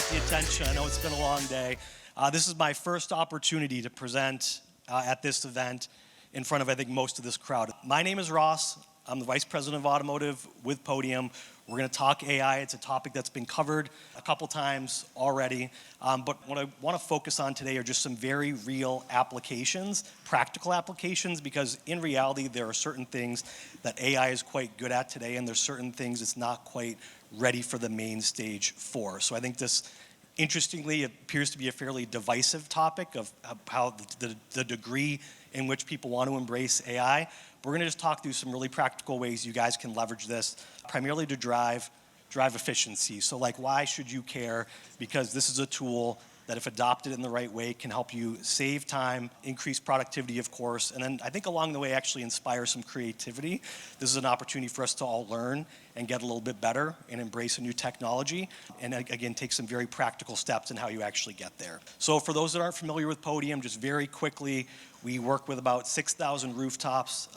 appreciate the attention. I know it's been a long day. This is my first opportunity to present at this event in front of, I think, most of this crowd. My name is Ross. I'm the Vice President of Automotive with Podium. We're going to talk AI. It's a topic that's been covered a couple times already. But what I want to focus on today are just some very real applications, practical applications, because in reality, there are certain things that AI is quite good at today, and there's certain things it's not quite ready for the main stage for. So I think this, interestingly, appears to be a fairly divisive topic of how the degree in which people want to embrace AI. We're going to just talk through some really practical ways you guys can leverage this, primarily to drive efficiency. So like, why should you care? Because this is a tool that, if adopted in the right way, can help you save time, increase productivity, of course, and then I think along the way actually inspire some creativity. This is an opportunity for us to all learn and get a little bit better and embrace a new technology, and again, take some very practical steps in how you actually get there. So for those that aren't familiar with Podium, just very quickly, we work with about 6,000 rooftops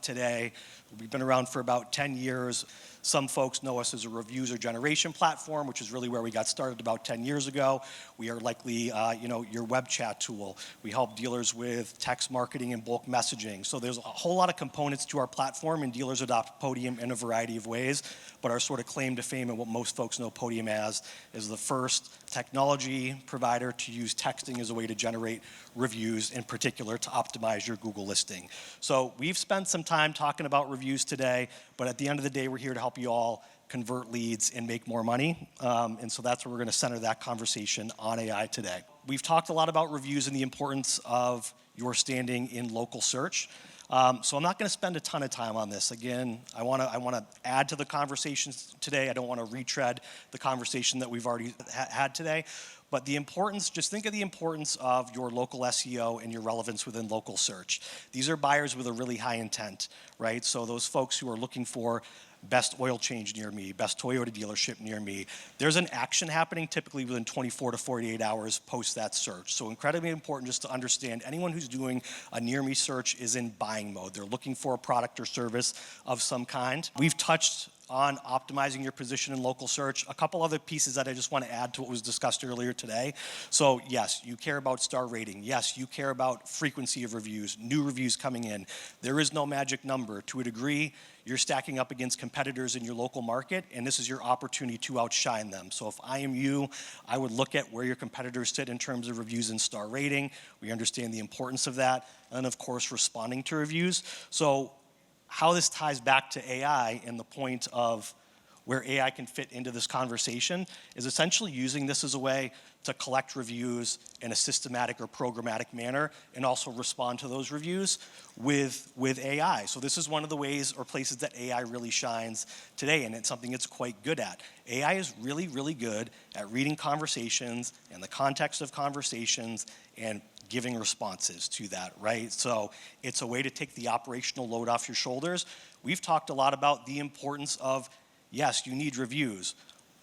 today. We've been around for about 10 years. Some folks know us as a reviews or generation platform, which is really where we got started about 10 years ago. We are likely, your web chat tool. We help dealers with text marketing and bulk messaging. So there's a whole lot of components to our platform, and dealers adopt Podium in a variety of ways. But our sort of claim to fame, and what most folks know Podium as, is the first technology provider to use texting as a way to generate reviews, in particular to optimize your Google listing. So we've spent some time talking about reviews today, but at the end of the day, we're here to help you all convert leads and make more money. And so that's where we're going to center that conversation on AI today. We've talked a lot about reviews and the importance of your standing in local search. So I'm not going to spend a ton of time on this. Again, I want to add to the conversations today. I don't want to retread the conversation that we've already had today. But the importance, just think of the importance of your local SEO and your relevance within local search. These are buyers with a really high intent, right? So those folks who are looking for best oil change near me, best Toyota dealership near me. There's an action happening typically within 24 to 48 hours post that search. So incredibly important just to understand anyone who's doing a near me search is in buying mode. They're looking for a product or service of some kind. We've touched on optimizing your position in local search. A couple other pieces that I just want to add to what was discussed earlier today. So yes, you care about star rating. Yes, you care about frequency of reviews, new reviews coming in. There is no magic number. To a degree, you're stacking up against competitors in your local market, and this is your opportunity to outshine them. So if I am you, I would look at where your competitors sit in terms of reviews and star rating. We understand the importance of that, and of course, responding to reviews. So how this ties back to AI and the point of where AI can fit into this conversation is essentially using this as a way to collect reviews in a systematic or programmatic manner and also respond to those reviews with AI. So this is one of the ways or places that AI really shines today, and it's something it's quite good at. AI is really, really good at reading conversations and the context of conversations and giving responses to that, right? So it's a way to take the operational load off your shoulders. We've talked a lot about the importance of, yes, you need reviews.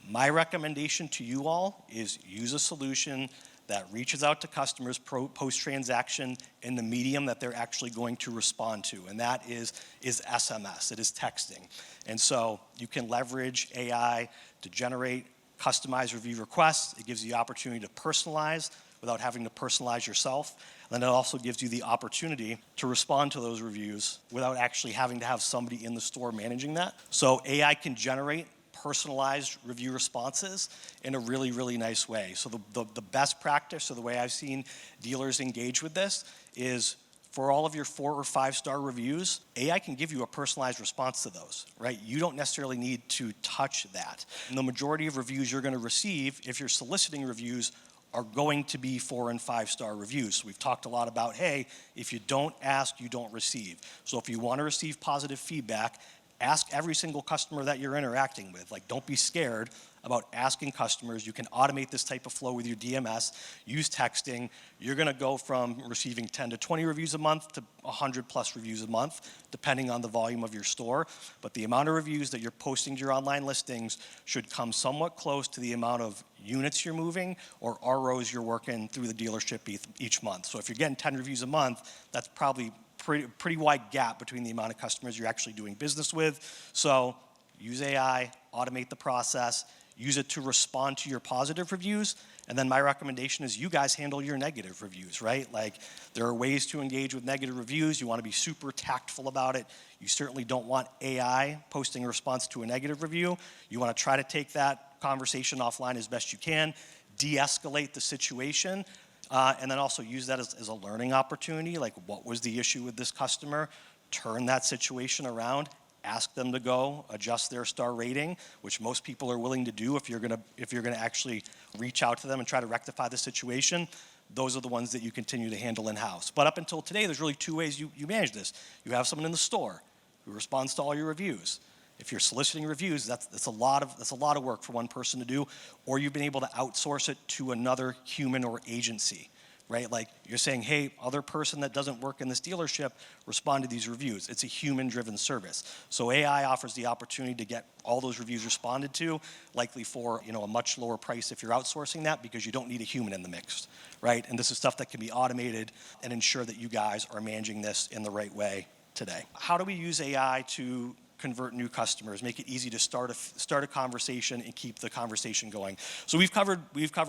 My recommendation to you all is use a solution that reaches out to customers post-transaction in the medium that they're actually going to respond to, and that is SMS, it is texting. And so you can leverage AI to generate customized review requests. It gives you the opportunity to personalize without having to personalize yourself. And it also gives you the opportunity to respond to those reviews without actually having to have somebody in the store managing that. So AI can generate personalized review responses in a really, really nice way. So the best practice, or the way I've seen dealers engage with this, is for all of your 4 or 5 star reviews, AI can give you a personalized response to those, right? You don't necessarily need to touch that. And the majority of reviews you're going to receive, if you're soliciting reviews, are going to be 4 and 5 star reviews. So we've talked a lot about, hey, if you don't ask, you don't receive. So if you want to receive positive feedback, ask every single customer that you're interacting with. Like, don't be scared about asking customers. You can automate this type of flow with your DMS, use texting. You're going to go from receiving 10 to 20 reviews a month to 100 plus reviews a month, depending on the volume of your store. But the amount of reviews that you're posting to your online listings should come somewhat close to the amount of units you're moving or ROs you're working through the dealership each month. So if you're getting 10 reviews a month, that's probably pretty wide gap between the amount of customers you're actually doing business with. So use AI, automate the process, use it to respond to your positive reviews. And then my recommendation is you guys handle your negative reviews, right? Like, there are ways to engage with negative reviews. You want to be super tactful about it. You certainly don't want AI posting a response to a negative review. You want to try to take that conversation offline as best you can, de-escalate the situation, and then also use that as a learning opportunity. Like, what was the issue with this customer? Turn that situation around. Ask them to go adjust their star rating, which most people are willing to do if you're gonna actually reach out to them and try to rectify the situation. Those are the ones that you continue to handle in-house. But up until today, there's really two ways you manage this. You have someone in the store who responds to all your reviews. If you're soliciting reviews, that's a lot of work for one person to do, or you've been able to outsource it to another human or agency. Right? Like, you're saying, hey, other person that doesn't work in this dealership, respond to these reviews. It's a human-driven service. So AI offers the opportunity to get all those reviews responded to, likely for a much lower price if you're outsourcing that, because you don't need a human in the mix, right? And this is stuff that can be automated and ensure that you guys are managing this in the right way today. How do we use AI to convert new customers, make it easy to start a conversation and keep the conversation going? So we've covered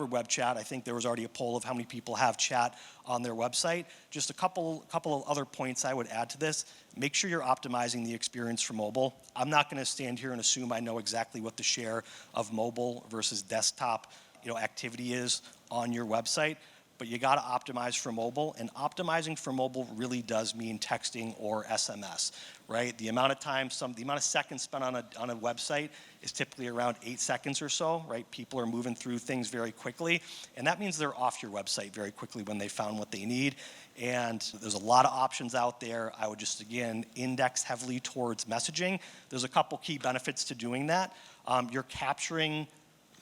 web chat. I think there was already a poll of how many people have chat on their website. Just a couple of other points I would add to this. Make sure you're optimizing the experience for mobile. I'm not going to stand here and assume I know exactly what the share of mobile versus desktop activity is on your website, but you got to optimize for mobile, and optimizing for mobile really does mean texting or SMS, right? The amount of seconds spent on a website is typically around 8 seconds or so, right? People are moving through things very quickly, and that means they're off your website very quickly when they found what they need. And there's a lot of options out there. I would just, again, index heavily towards messaging. There's a couple key benefits to doing that. You're capturing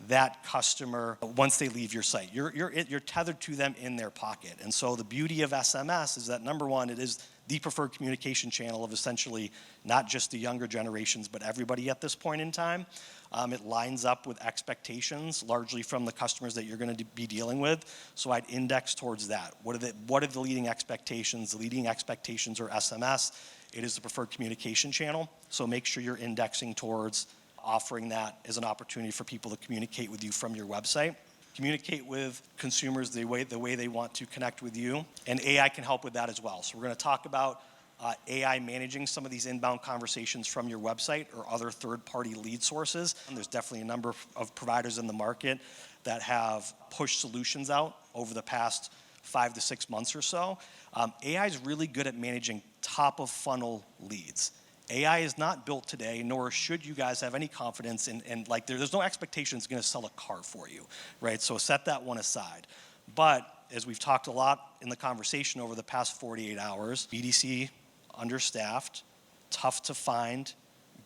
that customer once they leave your site. You're tethered to them in their pocket. And so the beauty of SMS is that, number one, it is the preferred communication channel of essentially not just the younger generations, but everybody at this point in time. It lines up with expectations, largely from the customers that you're going to be dealing with. So I'd index towards that. What are the leading expectations? The leading expectations are SMS. It is the preferred communication channel. So make sure you're indexing towards offering that as an opportunity for people to communicate with you from your website. Communicate with consumers the way they want to connect with you, and AI can help with that as well. So we're going to talk about AI managing some of these inbound conversations from your website or other third-party lead sources. And there's definitely a number of providers in the market that have pushed solutions out over the past 5 to 6 months or so. AI is really good at managing top-of-funnel leads. AI is not built today, nor should you guys have any confidence in like, there's no expectation it's going to sell a car for you, right? So set that one aside. But as we've talked a lot in the conversation over the past 48 hours, BDC understaffed, tough to find,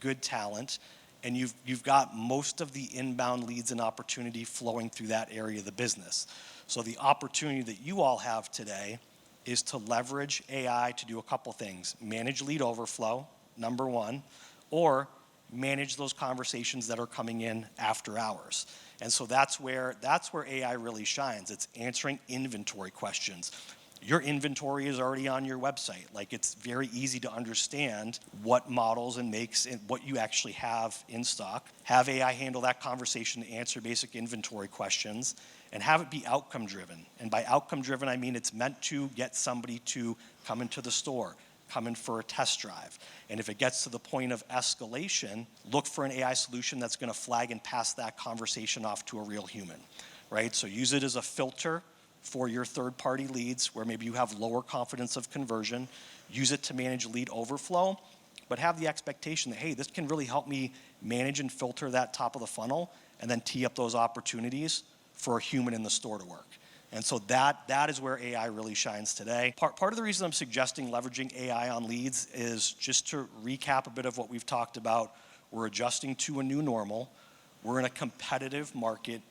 good talent, and you've got most of the inbound leads and opportunity flowing through that area of the business. So the opportunity that you all have today is to leverage AI to do a couple things. Manage lead overflow, number one, or manage those conversations that are coming in after hours. And so that's where AI really shines. It's answering inventory questions. Your inventory is already on your website. Like, it's very easy to understand what models and makes and what you actually have in stock. Have AI handle that conversation to answer basic inventory questions, and have it be outcome driven. And by outcome driven, I mean it's meant to get somebody to come into the store, come in for a test drive. And if it gets to the point of escalation, look for an AI solution that's going to flag and pass that conversation off to a real human, right? So use it as a filter for your third-party leads where maybe you have lower confidence of conversion. Use it to manage lead overflow, but have the expectation that, hey, this can really help me manage and filter that top of the funnel and then tee up those opportunities for a human in the store to work. And so that is where AI really shines today. Part of the reason I'm suggesting leveraging AI on leads is just to recap a bit of what we've talked about. We're adjusting to a new normal. We're in a competitive market,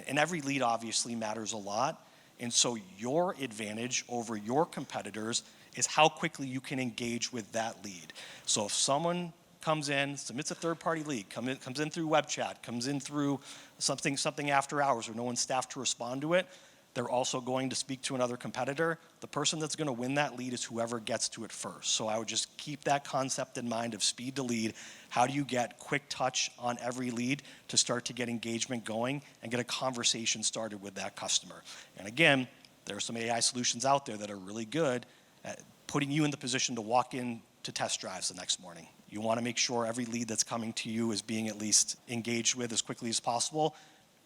and every lead obviously matters a lot. And so your advantage over your competitors is how quickly you can engage with that lead. So if someone comes in, submits a third-party lead, comes in through web chat, comes in through something after hours where no one's staffed to respond to it, They're also going to speak to another competitor. The person that's going to win that lead is whoever gets to it first. So I would just keep that concept in mind of speed to lead. How do you get quick touch on every lead to start to get engagement going and get a conversation started with that customer? And again, there are some AI solutions out there that are really good at putting you in the position to walk in to test drives the next morning. You want to make sure every lead that's coming to you is being at least engaged with as quickly as possible,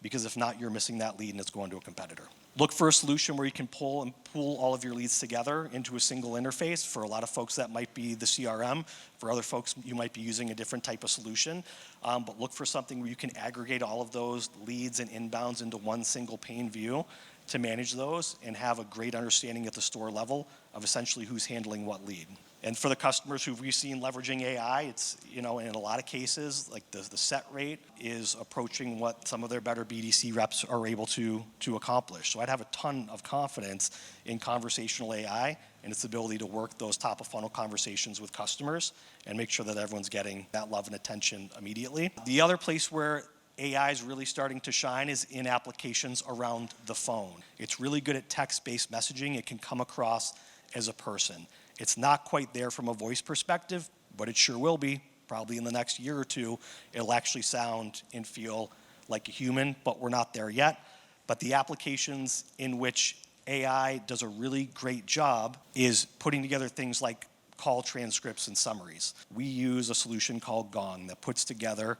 because if not, you're missing that lead and it's going to a competitor. Look for a solution where you can pull all of your leads together into a single interface. For a lot of folks, that might be the CRM. For other folks, you might be using a different type of solution. But look for something where you can aggregate all of those leads and inbounds into one single pane view to manage those and have a great understanding at the store level of essentially who's handling what lead. And for the customers who we've seen leveraging AI, it's, in a lot of cases, like the set rate is approaching what some of their better BDC reps are able to accomplish. So I'd have a ton of confidence in conversational AI and its ability to work those top of funnel conversations with customers and make sure that everyone's getting that love and attention immediately. The other place where AI is really starting to shine is in applications around the phone. It's really good at text-based messaging. It can come across as a person. It's not quite there from a voice perspective, but it sure will be. Probably in the next year or two, it'll actually sound and feel like a human, but we're not there yet. But the applications in which AI does a really great job is putting together things like call transcripts and summaries. We use a solution called Gong that puts together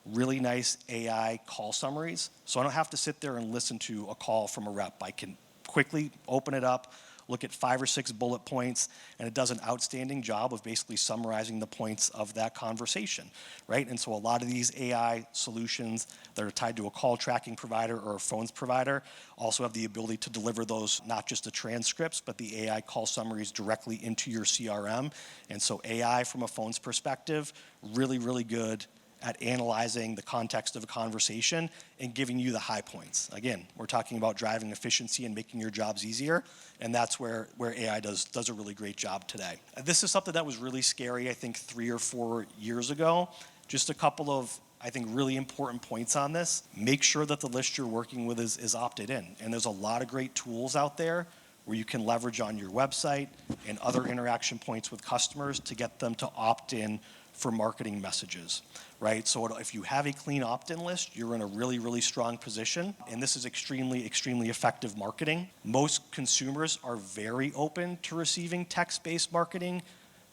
really nice AI call summaries, so I don't have to sit there and listen to a call from a rep. I can quickly open it up, look at 5 or 6 bullet points, and it does an outstanding job of basically summarizing the points of that conversation, right? And so a lot of these AI solutions that are tied to a call tracking provider or a phones provider also have the ability to deliver those, not just the transcripts, but the AI call summaries directly into your CRM. And so AI from a phones perspective, really, really good at analyzing the context of a conversation and giving you the high points. Again, we're talking about driving efficiency and making your jobs easier, and that's where AI does a really great job today. This is something that was really scary, I think, 3 or 4 years ago. Just a couple of, I think, really important points on this. Make sure that the list you're working with is opted in, and there's a lot of great tools out there where you can leverage on your website and other interaction points with customers to get them to opt in for marketing messages, right? So if you have a clean opt-in list, you're in a really, really strong position, and this is extremely, extremely effective marketing. Most consumers are very open to receiving text-based marketing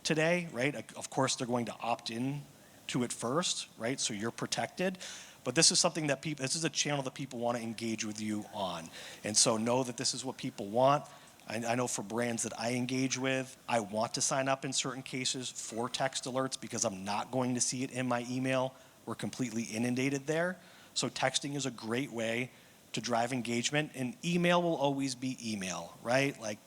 today, right? Of course, they're going to opt in to it first, right? So you're protected. But this is something that this is a channel that people want to engage with you on. And so know that this is what people want. I know for brands that I engage with, I want to sign up in certain cases for text alerts because I'm not going to see it in my email. We're completely inundated there. So texting is a great way to drive engagement, and email will always be email, right? Like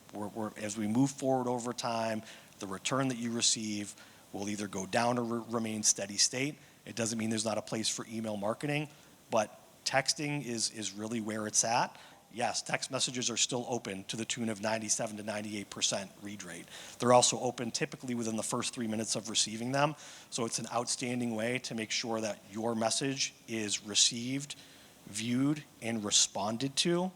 as we move forward over time, the return that you receive will either go down or remain steady state. It doesn't mean there's not a place for email marketing, but texting is really where it's at. Yes, text messages are still open to the tune of 97 to 98% read rate. They're also open typically within the first 3 minutes of receiving them. So it's an outstanding way to make sure that your message is received, viewed, and responded to.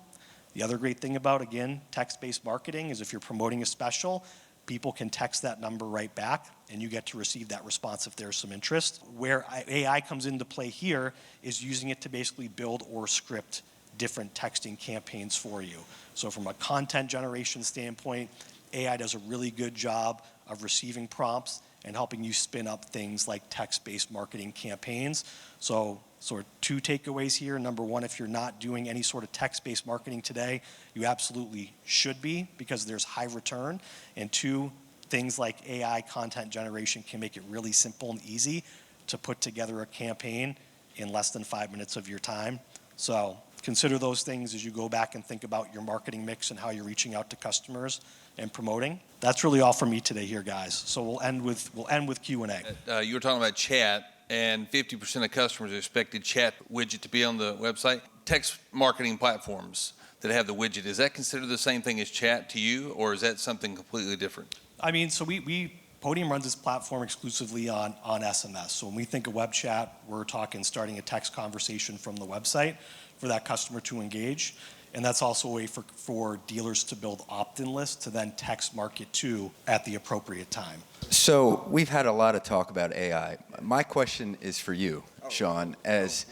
The other great thing about, again, text-based marketing is if you're promoting a special, people can text that number right back and you get to receive that response if there's some interest. Where AI comes into play here is using it to basically build or script different texting campaigns for you. So from a content generation standpoint, AI does a really good job of receiving prompts and helping you spin up things like text-based marketing campaigns. So sort of 2 takeaways here. Number 1, if you're not doing any sort of text-based marketing today, you absolutely should be because there's high return. And 2, things like AI content generation can make it really simple and easy to put together a campaign in less than 5 minutes of your time. So consider those things as you go back and think about your marketing mix and how you're reaching out to customers and promoting. That's really all from me today here, guys. So we'll end with Q&A. You were talking about chat, and 50% of customers expected chat widget to be on the website. Text marketing platforms that have the widget, is that considered the same thing as chat to you, or is that something completely different? I mean, so Podium runs this platform exclusively on SMS. So when we think of web chat, we're talking starting a text conversation from the website for that customer to engage. And that's also a way for dealers to build opt-in lists to then text market to at the appropriate time. So we've had a lot of talk about AI. My question is for you, Sean, as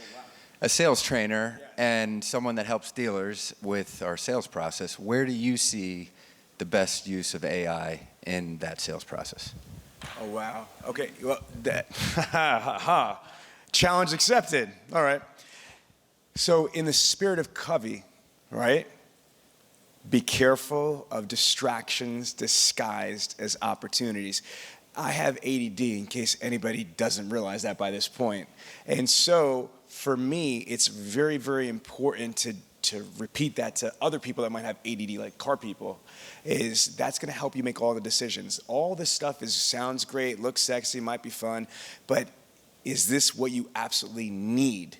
a sales trainer and someone that helps dealers with our sales process. Where do you see the best use of AI in that sales process? Oh, wow. Okay, well, challenge accepted. All right. So in the spirit of Covey, right? Be careful of distractions disguised as opportunities. I have ADD in case anybody doesn't realize that by this point. And so for me, it's very, very important to repeat that to other people that might have ADD, like car people, is that's gonna help you make all the decisions. All this stuff sounds great, looks sexy, might be fun, but is this what you absolutely need?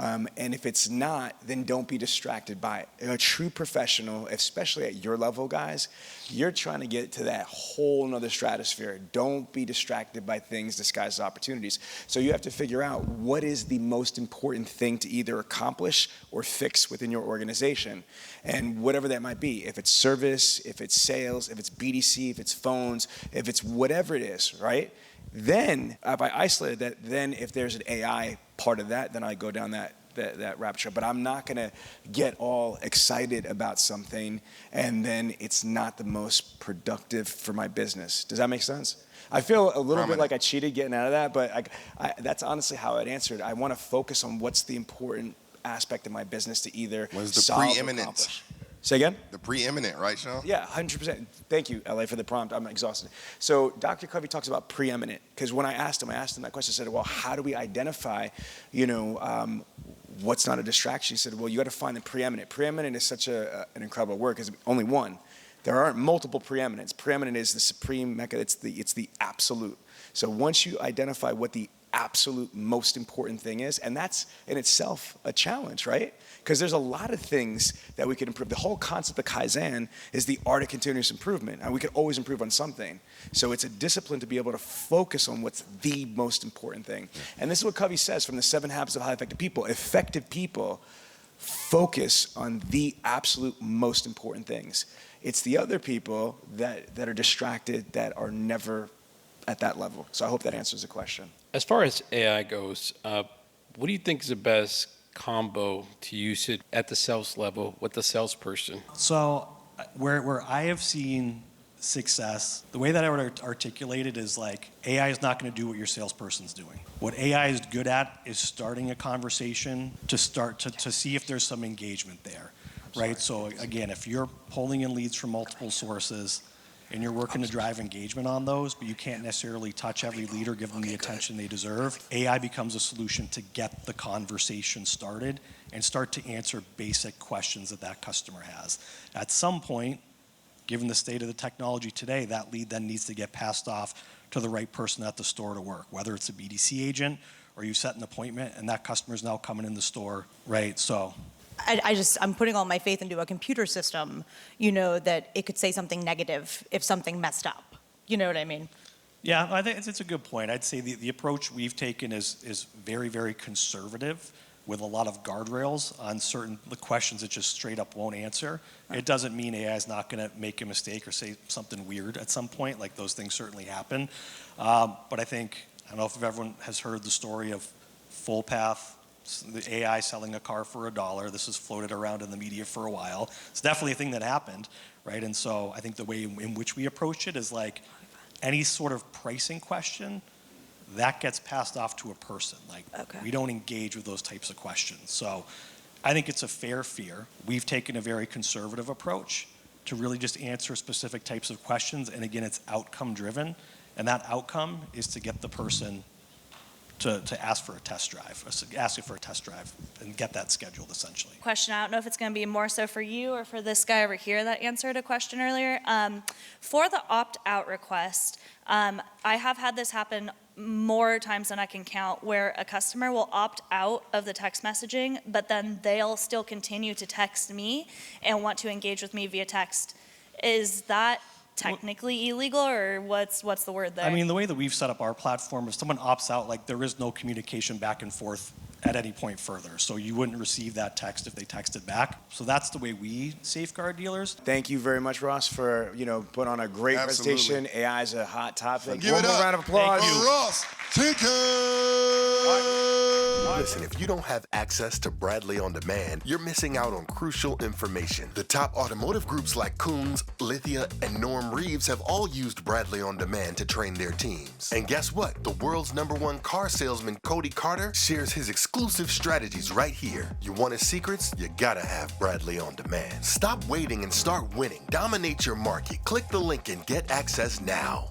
And if it's not, then don't be distracted by it. A true professional, especially at your level, guys, you're trying to get to that whole nother stratosphere. Don't be distracted by things disguised as opportunities. So you have to figure out what is the most important thing to either accomplish or fix within your organization. And whatever that might be, if it's service, if it's sales, if it's BDC, if it's phones, if it's whatever it is, right? Then, if I isolated that, then if there's an AI part of that, then I go down that rabbit trail. But I'm not gonna get all excited about something and then it's not the most productive for my business. Does that make sense? I feel a little bit like I cheated getting out of that, but that's honestly how I'd answered. I wanna focus on what's the important aspect of my business to either solve or accomplish. Say again? The preeminent, right, Sean? Yeah, 100%. Thank you, LA, for the prompt. I'm exhausted. So Dr. Covey talks about preeminent, because when I asked him that question. I said, well, how do we identify, what's not a distraction? He said, well, you got to find the preeminent. Preeminent is such an incredible word, because only one. There aren't multiple preeminents. Preeminent is the supreme mecca. It's the absolute. So once you identify what the absolute most important thing is, and that's in itself a challenge, right? Because there's a lot of things that we can improve. The whole concept of Kaizen is the art of continuous improvement, and we can always improve on something. So it's a discipline to be able to focus on what's the most important thing. And this is what Covey says from the 7 Habits of Highly Effective People. Effective people focus on the absolute most important things. It's the other people that are distracted that are never at that level. So I hope that answers the question. As far as AI goes, what do you think is the best combo to use it at the sales level with the salesperson? So where I have seen success, the way that I would articulate it is like AI is not going to do what your salesperson's doing. What AI is good at is starting a conversation to see if there's some engagement there, right? So again, if you're pulling in leads from multiple sources and you're working to drive engagement on those, but you can't necessarily touch every lead or give them the attention they deserve, AI becomes a solution to get the conversation started and start to answer basic questions that customer has. At some point, given the state of the technology today, that lead then needs to get passed off to the right person at the store to work, whether it's a BDC agent or you set an appointment and that customer's now coming in the store, right? So I'm putting all my faith into a computer system, that it could say something negative if something messed up. You know what I mean? yeah, I think it's a good point. I'd say the approach we've taken is very, very conservative with a lot of guardrails on certain questions it just straight up won't answer. It doesn't mean AI is not going to make a mistake or say something weird at some point. Like those things certainly happen. But I don't know if everyone has heard the story of Full Path, the AI selling a car for $1. This has floated around in the media for a while. It's definitely a thing that happened, right? And so I think the way in which we approach it is like any sort of pricing question, that gets passed off to a person. Like we don't engage with those types of questions. So I think it's a fair fear. We've taken a very conservative approach to really just answer specific types of questions. And again, it's outcome driven. And that outcome is to get the person to ask for a test drive, ask it for a test drive and get that scheduled essentially. Question, I don't know if it's going to be more so for you or for this guy over here that answered a question earlier. For the opt-out request, I have had this happen more times than I can count where a customer will opt out of the text messaging, but then they'll still continue to text me and want to engage with me via text. Is that technically illegal, or what's the word there? I mean, the way that we've set up our platform, if someone opts out, like there is no communication back and forth at any point further. So you wouldn't receive that text if they texted back. So that's the way we safeguard dealers. Thank you very much, Ross, for putting on a great Absolutely. presentation. AI is a hot topic. Give One it more up round of applause. for Ross Tinkham. Listen, if you don't have access to Bradley On Demand, you're missing out on crucial information. The top automotive groups like Coons, Lithia, and Norm Reeves have all used Bradley On Demand to train their teams. And guess what? The world's #1 car salesman, Cody Carter, shares his exclusive strategies right here. You want his secrets? You gotta have Bradley On Demand. Stop waiting and start winning. Dominate your market. Click the link and get access now.